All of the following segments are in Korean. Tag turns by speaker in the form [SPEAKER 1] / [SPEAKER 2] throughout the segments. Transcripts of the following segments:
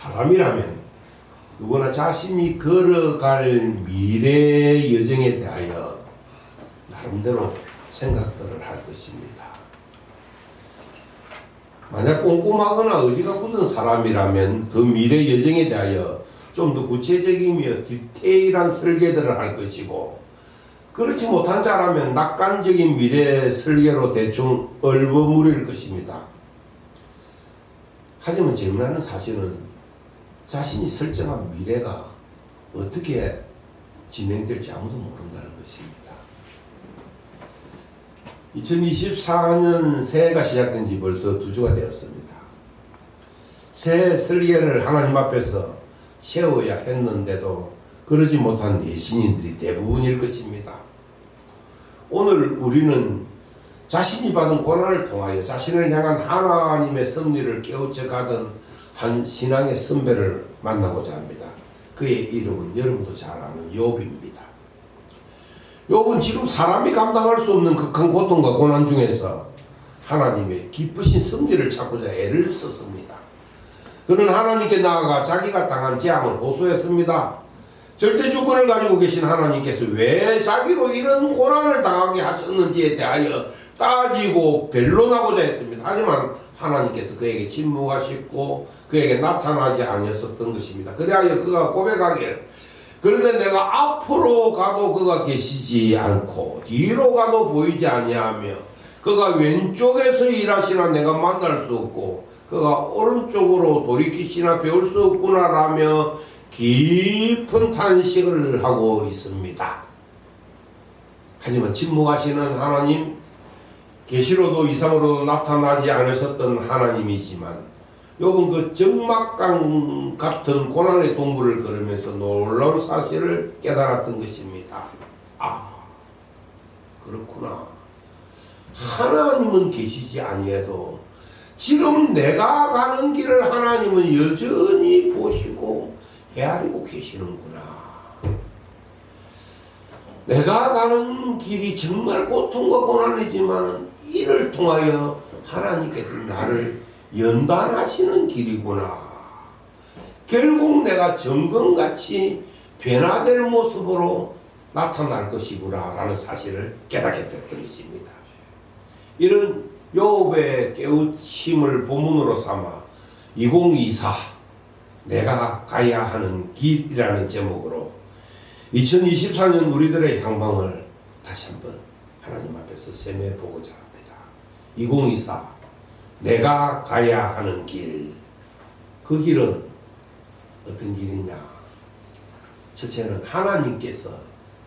[SPEAKER 1] 사람이라면 누구나 자신이 걸어갈 미래의 여정에 대하여 나름대로 생각들을 할 것입니다. 만약 꼼꼼하거나 의지가 굳은 사람이라면 그 미래 여정에 대하여 좀 더 구체적이며 디테일한 설계들을 할 것이고, 그렇지 못한 자라면 낙관적인 미래 설계로 대충 얼버무릴 것입니다. 하지만 재미나는 사실은 자신이 설정한 미래가 어떻게 진행될지 아무도 모른다는 것입니다. 2024년 새해가 시작된 지 벌써 2주가 되었습니다. 새해 설계를 하나님 앞에서 세워야 했는데도 그러지 못한 예신인들이 대부분일 것입니다. 오늘 우리는 자신이 받은 고난을 통하여 자신을 향한 하나님의 섭리를 깨우쳐 가던 한 신앙의 선배를 만나고자 합니다. 그의 이름은 여러분도 잘 아는 욥입니다. 욥은 지금 사람이 감당할 수 없는 극한 고통과 고난 중에서 하나님의 기쁘신 섭리를 찾고자 애를 썼습니다. 그는 하나님께 나아가 자기가 당한 재앙을 호소했습니다. 절대 주권을 가지고 계신 하나님께서 왜 자기로 이런 고난을 당하게 하셨는지에 대하여 따지고 변론하고자 했습니다. 하지만 하나님께서 그에게 침묵하셨고 그에게 나타나지 아니었던 것입니다. 그래야 그가 고백하길, 그런데 내가 앞으로 가도 그가 계시지 않고 뒤로 가도 보이지 아니하며 그가 왼쪽에서 일하시나 내가 만날 수 없고 그가 오른쪽으로 돌이키시나 배울 수 없구나라며 깊은 탄식을 하고 있습니다. 하지만 침묵하시는 하나님, 계시로도 이상으로도 나타나지 않으셨던 하나님이지만 욥은 그 적막강 같은 고난의 동굴을 걸으면서 놀라운 사실을 깨달았던 것입니다. 아, 그렇구나. 하나님은 계시지 아니해도 지금 내가 가는 길을 하나님은 여전히 보시고 헤아리고 계시는구나. 내가 가는 길이 정말 고통과 고난이지만 이를 통하여 하나님께서 나를 연단하시는 길이구나. 결국 내가 정금같이 변화될 모습으로 나타날 것이구나 라는 사실을 깨닫게 됐던 것입니다. 이런 욥의 깨우침을 본문으로 삼아 2024 내가 가야 하는 길이라는 제목으로 2024년 우리들의 향방을 다시 한번 하나님 앞에서 세매해 보고자 합니다. 2024 내가 가야 하는 길, 그 길은 어떤 길이냐? 첫째는 하나님께서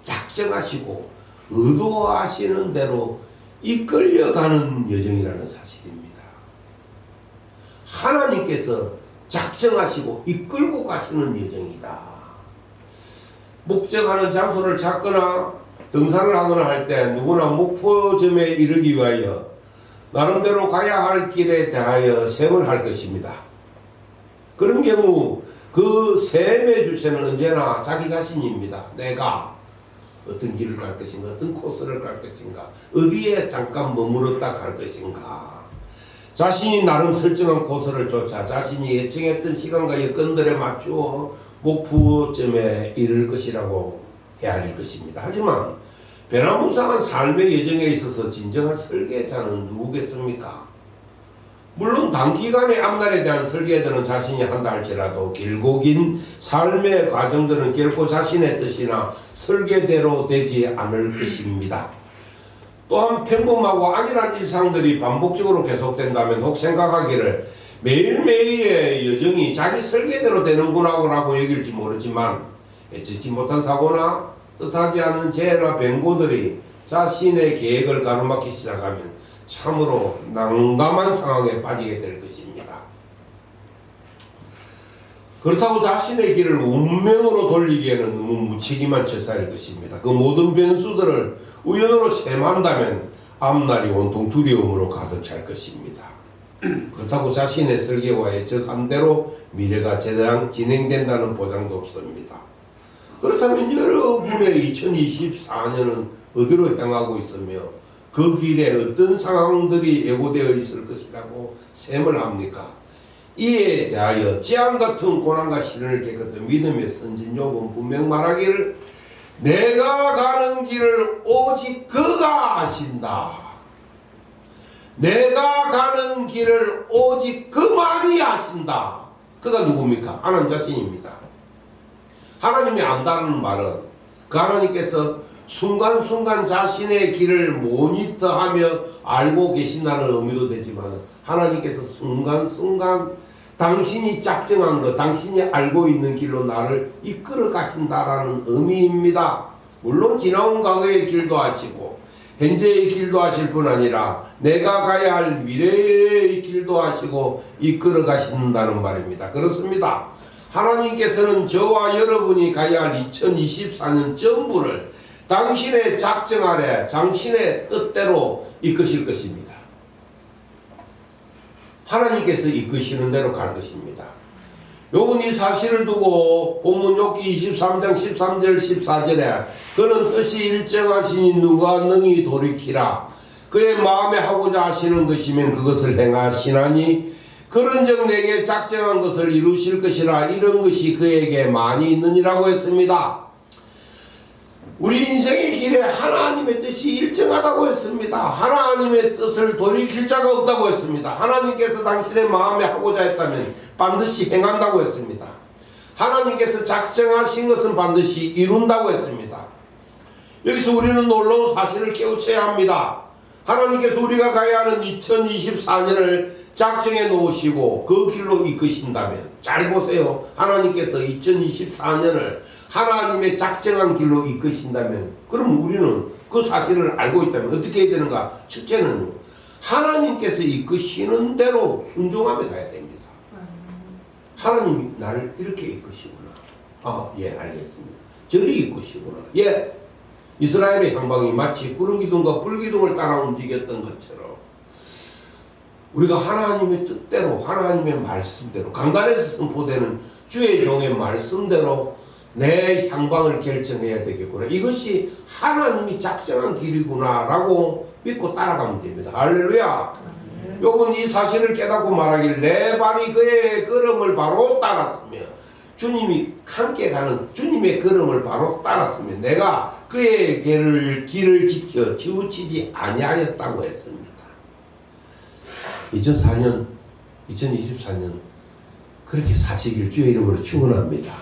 [SPEAKER 1] 작정하시고 의도하시는 대로 이끌려가는 여정이라는 사실입니다. 하나님께서 작정하시고 이끌고 가시는 여정이다. 목적하는 장소를 찾거나 등산을 하거나 할 때 누구나 목표점에 이르기 위하여 나름대로 가야 할 길에 대하여 셈을 할 것입니다. 그런 경우 그 셈의 주체는 언제나 자기 자신입니다. 내가 어떤 길을 갈 것인가, 어떤 코스를 갈 것인가, 어디에 잠깐 머무렀다 갈 것인가, 자신이 나름 설정한 코스를 쫓아 자신이 예정했던 시간과 여건들에 맞추어 목표점에 이를 것이라고 헤아릴 것입니다. 하지만 변화무쌍한 삶의 여정에 있어서 진정한 설계자는 누구겠습니까? 물론 단기간의 앞날에 대한 설계들은 자신이 한다 할지라도 길고 긴 삶의 과정들은 결코 자신의 뜻이나 설계대로 되지 않을 것입니다. 또한 평범하고 안일한 일상들이 반복적으로 계속된다면 혹 생각하기를 매일매일의 여정이 자기 설계대로 되는구나라고 여길지 모르지만 예측치 못한 사고나 뜻하지 않은 재해나 변고들이 자신의 계획을 가로막기 시작하면 참으로 난감한 상황에 빠지게 될 것입니다. 그렇다고 자신의 길을 운명으로 돌리기에는 너무 무책임한 처사일 것입니다. 그 모든 변수들을 우연으로 셈한다면 앞날이 온통 두려움으로 가득 찰 것입니다. 그렇다고 자신의 설계와 예측한 대로 미래가 제대로 진행된다는 보장도 없습니다. 그렇다면 여러분의 2024년은 어디로 향하고 있으며 그 길에 어떤 상황들이 예고되어 있을 것이라고 셈을 합니까? 이에 대하여 재앙 같은 고난과 시련을 겪었던 믿음의 선진 욥은 분명 말하기를 내가 가는 길을 오직 그가 아신다. 내가 가는 길을 오직 그만이 아신다. 그가 누굽니까? 하나님 자신입니다. 하나님이 안다는 말은 그 하나님께서 순간순간 자신의 길을 모니터하며 알고 계신다는 의미도 되지만 하나님께서 순간순간 당신이 작정한 것, 당신이 알고 있는 길로 나를 이끌어 가신다라는 의미입니다. 물론 지나온 과거의 길도 아시고 현재의 길도 아실 뿐 아니라 내가 가야 할 미래의 길도 아시고 이끌어 가신다는 말입니다. 그렇습니다. 하나님께서는 저와 여러분이 가야 할 2024년 전부를 당신의 작정 아래 당신의 뜻대로 이끄실 것입니다. 하나님께서 이끄시는 대로 갈 것입니다. 욥은 이 사실을 두고 본문 욥기 23장 13절 14절에 그는 뜻이 일정하시니 누가 능히 돌이키라. 그의 마음에 하고자 하시는 것이면 그것을 행하시나니 그런즉 내게 작정한 것을 이루실 것이라. 이런 것이 그에게 많이 있느니라고 했습니다. 우리 인생의 길에 하나님의 뜻이 일정하다고 했습니다. 하나님의 뜻을 돌이킬 자가 없다고 했습니다. 하나님께서 당신의 마음에 하고자 했다면 반드시 행한다고 했습니다. 하나님께서 작정하신 것은 반드시 이룬다고 했습니다. 여기서 우리는 놀라운 사실을 깨우쳐야 합니다. 하나님께서 우리가 가야 하는 2024년을 작정해 놓으시고 그 길로 이끄신다면, 잘 보세요. 하나님께서 2024년을 하나님의 작정한 길로 이끄신다면, 그럼 우리는 그 사실을 알고 있다면 어떻게 해야 되는가? 첫째는 하나님께서 이끄시는 대로 순종하며 가야 됩니다. 하나님이 나를 이렇게 이끄시구나. 아, 예, 알겠습니다. 저리 이끄시구나. 예, 이스라엘의 향방이 마치 구름기둥과 불기둥을 따라 움직였던 것처럼 우리가 하나님의 뜻대로, 하나님의 말씀대로, 강단에서 선포되는 주의 종의 말씀대로 내 향방을 결정해야 되겠구나. 이것이 하나님이 작정한 길이구나 라고 믿고 따라가면 됩니다. 할렐루야. 욥은 이 사실을 깨닫고 말하길 내 발이 그의 걸음을 바로 따랐으며, 주님이 함께 가는 주님의 걸음을 바로 따랐으며 내가 그의 길을 지켜 치우치지 아니하였다고 했습니다. 2024년 그렇게 사시길 주의 이름으로 축원합니다.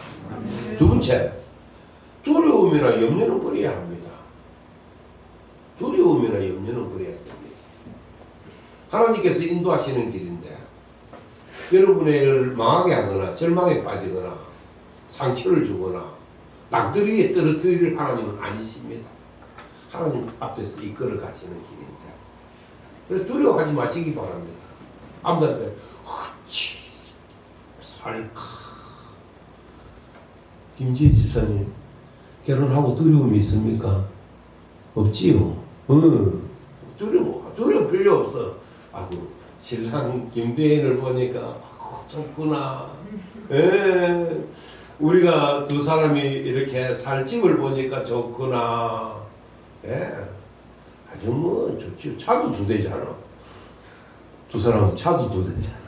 [SPEAKER 1] 두 번째, 두려움이나 염려는 버려야 합니다. 두려움이나 염려는 버려야 됩니다. 하나님께서 인도하시는 길인데 여러분을 망하게 하거나 절망에 빠지거나 상처를 주거나 낭떠러리에 떨어뜨릴 하나님은 아니십니다. 하나님 앞에서 이끌어 가시는 길인데 그래서 두려워하지 마시기 바랍니다. 아무한테 그치 살까. 김지혜 집사님 결혼하고 두려움이 있습니까? 없지요. 두려움 필요 없어. 아이고 신랑 김대인을 보니까 좋구나. 예, 우리가 두 사람이 이렇게 살 집을 보니까 좋구나. 예, 아주 뭐 좋지. 차도 두 대잖아. 두 사람은 차도 두 대잖아.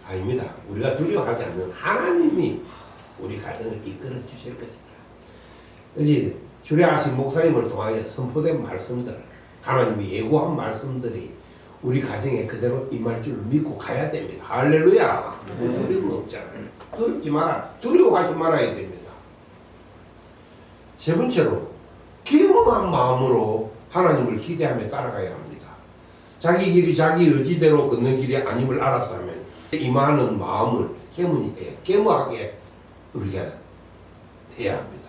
[SPEAKER 1] 아닙니다. 우리가 두려워하지 않는 하나님이 우리 가정을 이끌어 주실 것입니다. 이제 주례하신 목사님을 통하여 선포된 말씀들, 하나님이 예고한 말씀들이 우리 가정에 그대로 임할 줄 믿고 가야 됩니다. 할렐루야. 두려움 없잖아요. 두렵지 마라. 두려워하지 말아야 됩니다. 세 번째로 겸허한 마음으로 하나님을 기대하며 따라가야 합니다. 자기 길이 자기 의지대로 걷는 길이 아님을 알았다면 임하는 마음을 겸허하게 우리가 해야 합니다.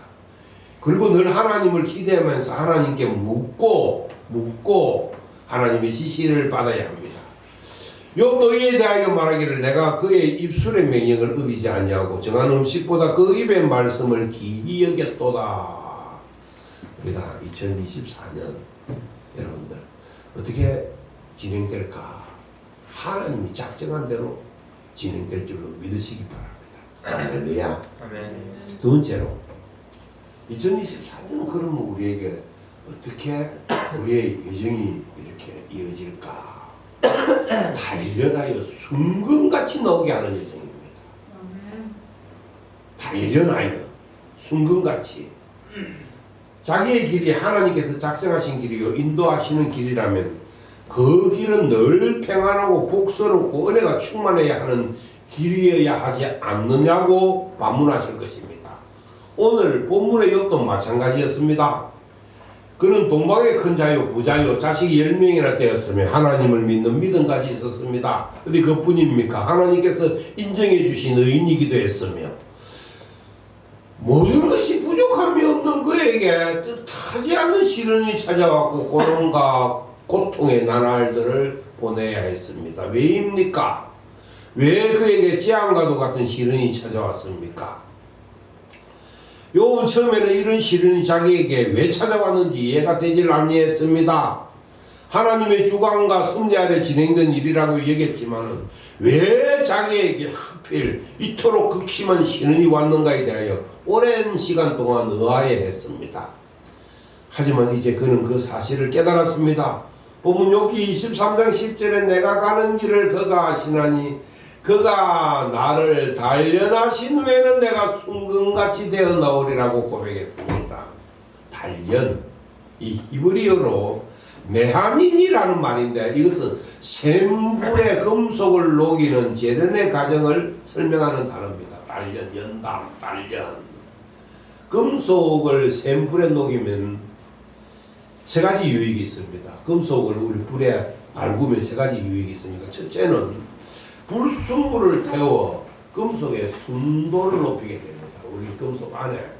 [SPEAKER 1] 그리고 늘 하나님을 기대하면서 하나님께 묻고 하나님의 지시를 받아야 합니다. 욥도 이에 대하여 말하기를 내가 그의 입술의 명령을 어기지 아니하고 정한 음식보다 그 입의 말씀을 기이 여겼도다. 우리가 2024년 여러분들 어떻게 진행될까? 하나님이 작정한 대로 진행될 줄로 믿으시기 바랍니다. 할렐루야. 아멘. 두 번째로 2024년은 그러면 우리에게 어떻게 우리의 여정이 이렇게 이어질까? 단련하여 순금같이 나오게 하는 예정입니다. 단련하여 순금같이 자기의 길이 하나님께서 작정하신 길이요 인도하시는 길이라면 그 길은 늘 평안하고 복스럽고 은혜가 충만해야 하는 길이어야 하지 않느냐고 반문하실 것입니다. 오늘 본문의 욥도 마찬가지였습니다. 그는 동방의 큰 자요 부자요 자식이 10명이나 되었으며 하나님을 믿는 믿음까지 있었습니다. 근데 그뿐입니까? 하나님께서 인정해 주신 의인이기도 했으며 모든 것이 부족함이 없는 그에게 뜻하지 않는 시련이 찾아왔고 고난과 고통의 나날들을 보내야 했습니다. 왜입니까? 왜 그에게 재앙과도 같은 시련이 찾아왔습니까? 욥은 처음에는 이런 시련이 자기에게 왜 찾아왔는지 이해가 되질 아니했습니다. 하나님의 주관과 섭리 아래 진행된 일이라고 얘기했지만 왜 자기에게 하필 이토록 극심한 시련이 왔는가에 대하여 오랜 시간 동안 의아해했습니다. 하지만 이제 그는 그 사실을 깨달았습니다. 본문 욥기 23장 10절에 내가 가는 길을 그가 아시나니 그가 나를 단련하신 후에는 내가 순금같이 되어 나오리라고 고백했습니다. 단련, 이 히브리어로 메하닌이라는 말인데 이것은 샘불에 금속을 녹이는 재련의 과정을 설명하는 단어입니다. 단련, 연담, 단련. 금속을 샘불에 녹이면 세 가지 유익이 있습니다. 금속을 우리 불에 밟으면 세 가지 유익이 있습니다. 첫째는 불순물을 태워 금속의 순도를 높이게 됩니다. 우리 금속 안에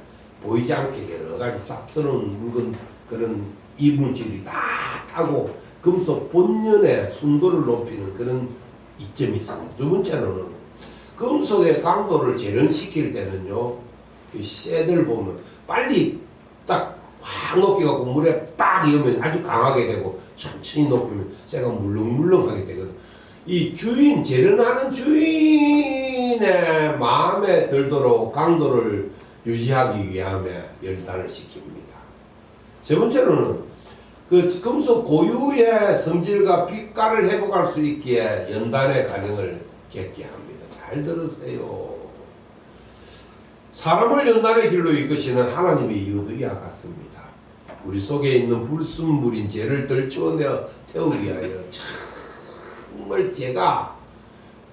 [SPEAKER 1] 보이지 않게 여러 가지 잡스러운 물건 그런 이물질이 다 타고 금속 본연의 순도를 높이는 그런 이점이 있습니다. 두 번째로는 금속의 강도를 재련시킬 때는요, 이 쇠들 보면 빨리 딱 확 녹여갖고 물에 빡 이으면 아주 강하게 되고 천천히 녹이면 쇠가 물렁물렁하게 되거든요. 이 주인, 재련하는 주인의 마음에 들도록 강도를 유지하기 위함에 연단을 시킵니다. 세 번째로는 그 금속 고유의 성질과 빛깔을 회복할 수 있기에 연단의 과정을 겪게 합니다. 잘 들으세요. 사람을 연단의 길로 이끄시는 하나님의 이유도 이와 같습니다. 우리 속에 있는 불순물인 죄를 들추어내어 태우기 위하여 정말 죄가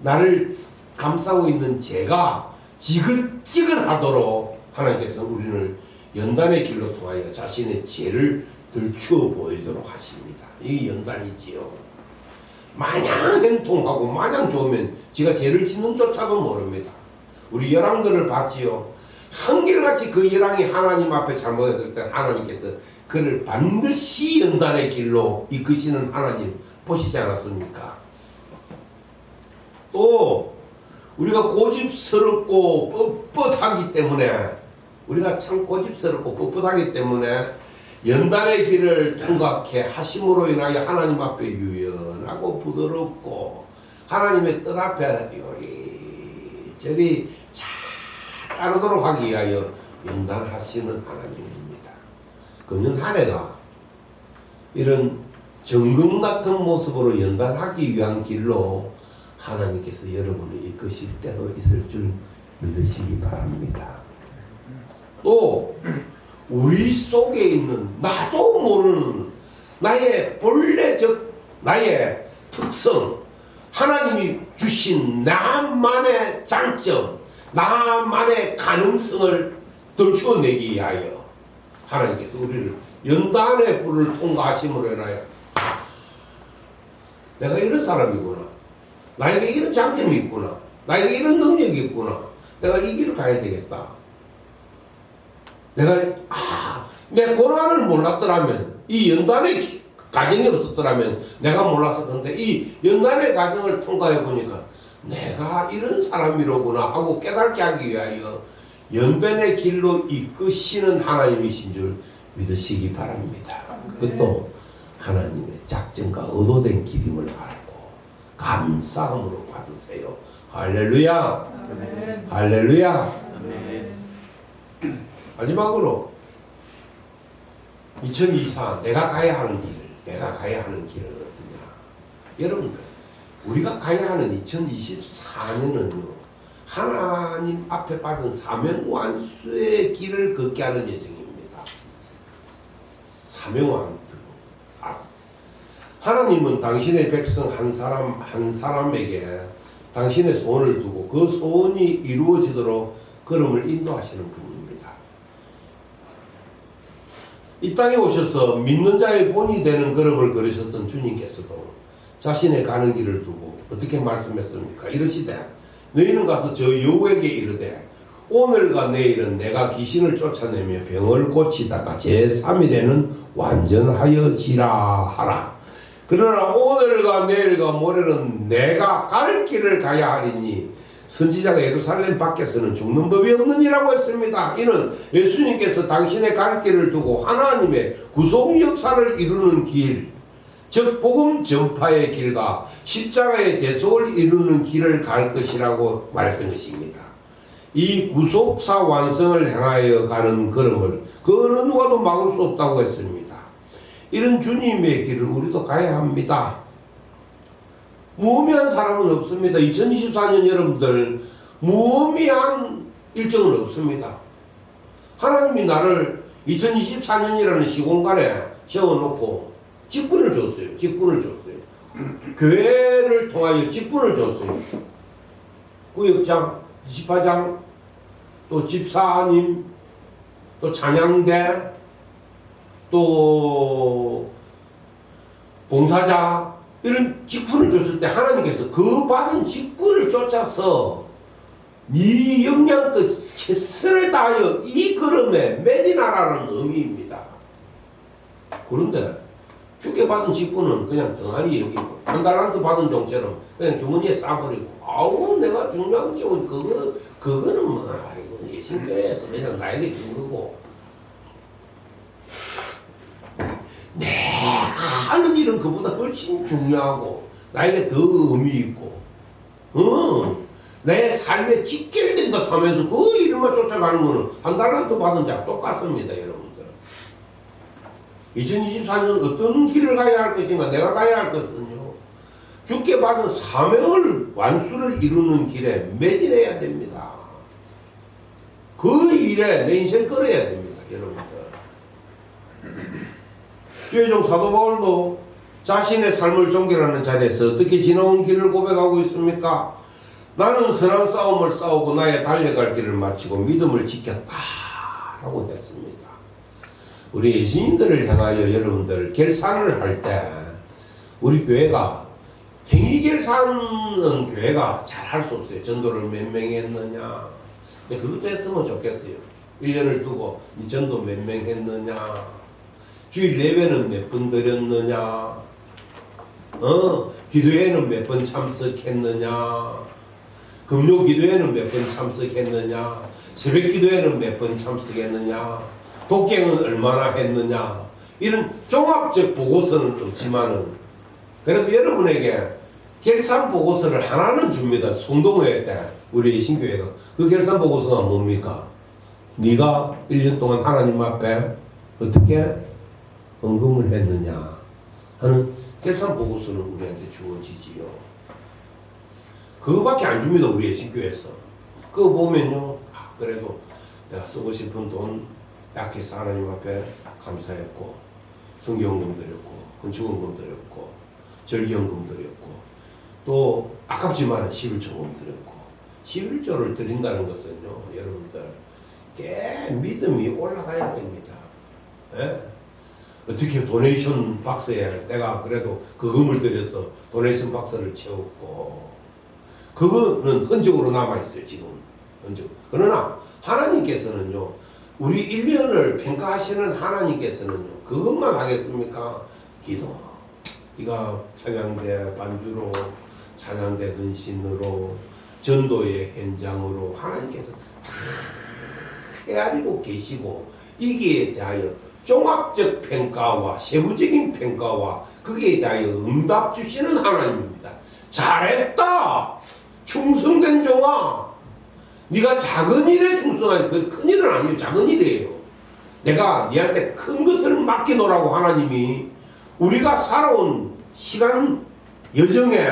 [SPEAKER 1] 나를 감싸고 있는 죄가 지긋지긋하도록 하나님께서는 우리를 연단의 길로 통하여 자신의 죄를 들추어 보이도록 하십니다. 이 연단이지요. 마냥 행동하고 마냥 좋으면 지가 죄를 짓는 조차도 모릅니다. 우리 열왕들을 봤지요. 한결같이 그 열왕이 하나님 앞에 잘못했을 때 하나님께서 그를 반드시 연단의 길로 이끄시는 하나님 보시지 않았습니까? 또 우리가 고집스럽고 뻣뻣하기 때문에 우리가 참 고집스럽고 뻣뻣하기 때문에 연단의 길을 통과케 하심으로 인하여 하나님 앞에 유연하고 부드럽고 하나님의 뜻 앞에 요리저리 잘 따르도록 하기 위하여 연단하시는 하나님입니다. 금년 한 해가 이런 정금 같은 모습으로 연단하기 위한 길로 하나님께서 여러분을 이끄실 때도 있을 줄 믿으시기 바랍니다. 또 우리 속에 있는 나도 모르는 나의 본래적 나의 특성, 하나님이 주신 나만의 장점, 나만의 가능성을 들춰내기 위하여 하나님께서 우리를 연단의 불을 통과하심으로 인하여 내가 이런 사람이구나, 나에게 이런 장점이 있구나, 나에게 이런 능력이 있구나, 내가 이 길을 가야 되겠다. 내가 내 고난을 몰랐더라면, 이 연단의 과정이 없었더라면 내가 몰랐을 건데 이 연단의 과정을 통과해 보니까 내가 이런 사람이로구나 하고 깨닫게 하기 위하여 연단의 길로 이끄시는 하나님이신 줄 믿으시기 바랍니다. 그것도 하나님의 작정과 의도된 길임을 알고 감사함으로 받으세요. 할렐루야. 아멘. 할렐루야. 아멘. 마지막으로 2024 내가 가야 하는 길, 내가 가야 하는 길은 어떠냐? 여러분들, 우리가 가야 하는 2024년은요, 하나님 앞에 받은 사명 완수의 길을 걷게 하는 예정입니다. 사명 완수. 하나님은 당신의 백성 한 사람 한 사람에게 당신의 소원을 두고 그 소원이 이루어지도록 걸음을 인도하시는 분입니다. 이 땅에 오셔서 믿는 자의 본이 되는 걸음을 걸으셨던 주님께서도 자신의 가는 길을 두고 어떻게 말씀했습니까? 이르시되 너희는 가서 저 여우에게 이르되 오늘과 내일은 내가 귀신을 쫓아내며 병을 고치다가 제3일에는 완전하여지라 하라. 그러나 오늘과 내일과 모레는 내가 갈 길을 가야 하리니 선지자가 예루살렘 밖에서는 죽는 법이 없느니라고 했습니다. 이는 예수님께서 당신의 갈 길을 두고 하나님의 구속 역사를 이루는 길, 즉 복음 전파의 길과 십자가의 대속을 이루는 길을 갈 것이라고 말했던 것입니다. 이 구속사 완성을 향하여 가는 걸음을 그 어느 누가도 막을 수 없다고 했습니다. 이런 주님의 길을 우리도 가야 합니다. 무의미한 사람은 없습니다. 2024년 여러분들 무의미한 일정은 없습니다. 하나님이 나를 2024년이라는 시공간에 세워놓고 직분을 줬어요. 직분을 줬어요. 교회를 통하여 직분을 줬어요. 구역장, 집화장, 또 집사님, 또 찬양대, 또 봉사자, 이런 직분을 줬을 때 하나님께서 그 받은 직분을 쫓아서 네 역량껏 최선을 다하여 이 걸음에 매진하라는 의미입니다. 그런데 주께 받은 직분은 그냥 덩하리 이렇게 있고 한 달란트 받은 종처럼 그냥 주머니에 싸버리고, 아우 내가 중요한 게 그거는 뭐 아이고 예신교회에서 그냥 나에게 준 거고, 내가 하는 일은 그보다 훨씬 중요하고 나에게 더 의미 있고, 내 삶에 직결된다 하면서 그 일만 쫓아가는 거는 한 달란트 받은 자 똑같습니다. 여러분들 2024년 어떤 길을 가야 할 것인가, 내가 가야 할 것은요, 주께 받은 사명을 완수를 이루는 길에 매진해야 됩니다. 그 일에 내 인생 끌어야 됩니다. 여러분들, 주의 종 사도 바울도 자신의 삶을 종결하는 자리에서 어떻게 지나온 길을 고백하고 있습니까? 나는 선한 싸움을 싸우고 나의 달려갈 길을 마치고 믿음을 지켰다 라고 했습니다. 우리 예수님들을 향하여 여러분들 결산을 할 때 우리 교회가 행위결산은 교회가 잘 할 수 없어요. 전도를 몇 명 했느냐, 그것도 했으면 좋겠어요. 1년을 두고 이 전도 몇 명 했느냐, 주일 예배는 몇 번 드렸느냐, 기도회는 몇 번 참석했느냐, 금요 기도회는 몇 번 참석했느냐, 새벽 기도회는 몇 번 참석했느냐, 독경은 얼마나 했느냐, 이런 종합적 보고서는 없지만은 그래도 여러분에게 결산 보고서를 하나는 줍니다. 송동회 때 우리 신교회가 그 결산 보고서가 뭡니까? 네가 1년 동안 하나님 앞에 어떻게 헌금을 했느냐 하는 결산 보고서는 우리한테 주어지지요. 그거밖에 안 줍니다. 우리 예신교회에서. 그거 보면요, 그래도 내가 쓰고 싶은 돈 약해서 하나님 앞에 감사했고, 성경금 드렸고, 건축원금 드렸고, 절기연금 드렸고, 또 아깝지만 11조금 드렸고, 11조를 드린다는 것은요, 여러분들 꽤 믿음이 올라가야 됩니다. 예? 어떻게 도네이션 박스에 내가 그래도 그 금을 들여서 도네이션 박스를 채웠고, 그거는 흔적으로 남아있어요. 지금 흔적. 그러나 하나님께서는요, 우리 1년을 평가하시는 하나님께서는요, 그것만 하겠습니까? 기도, 네가 찬양대 반주로, 찬양대 헌신으로, 전도의 현장으로 하나님께서 다 헤아리고 계시고, 이기에 대하여 종합적 평가와 세부적인 평가와 거기에 대하여 응답 주시는 하나님입니다. 잘했다, 충성된 종아, 네가 작은 일에 충성하니, 그 큰 일은 아니에요. 작은 일이에요. 내가 네한테 큰 것을 맡기노라고 하나님이 우리가 살아온 시간 여정에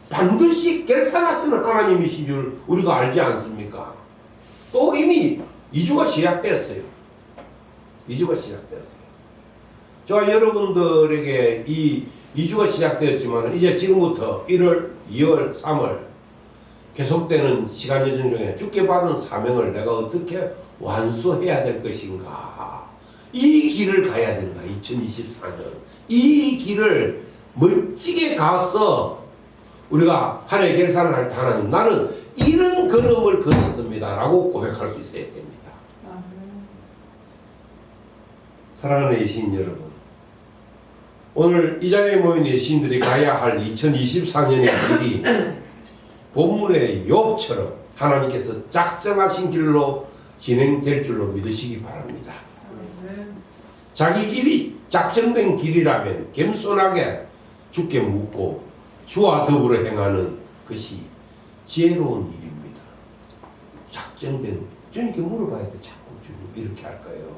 [SPEAKER 1] 반드시 결산하시는 하나님이신 줄 우리가 알지 않습니까? 또 이미 2주가 시작되었어요. 2주가 시작되었어요. 제가 여러분들에게 이 2주가 시작되었지만 이제 지금부터 1월, 2월, 3월 계속되는 시간 여정 중에 주께 받은 사명을 내가 어떻게 완수해야 될 것인가, 이 길을 가야 된다. 2024년 이 길을 멋지게 가서 우리가 하나의 결산을 할 때 하나님, 나는 이런 걸음을 걸었습니다 라고 고백할 수 있어야 됩니다. 사랑하는 예신 여러분, 오늘 이 자리에 모인 예신들이 가야 할 2024년의 길이 본문의 욥처럼 하나님께서 작정하신 길로 진행될 줄로 믿으시기 바랍니다. 자기 길이 작정된 길이라면 겸손하게 주께 묻고 주와 더불어 행하는 것이 지혜로운 일입니다. 작정된, 주님께 물어봐야 돼. 자꾸 주님 이렇게 할까요?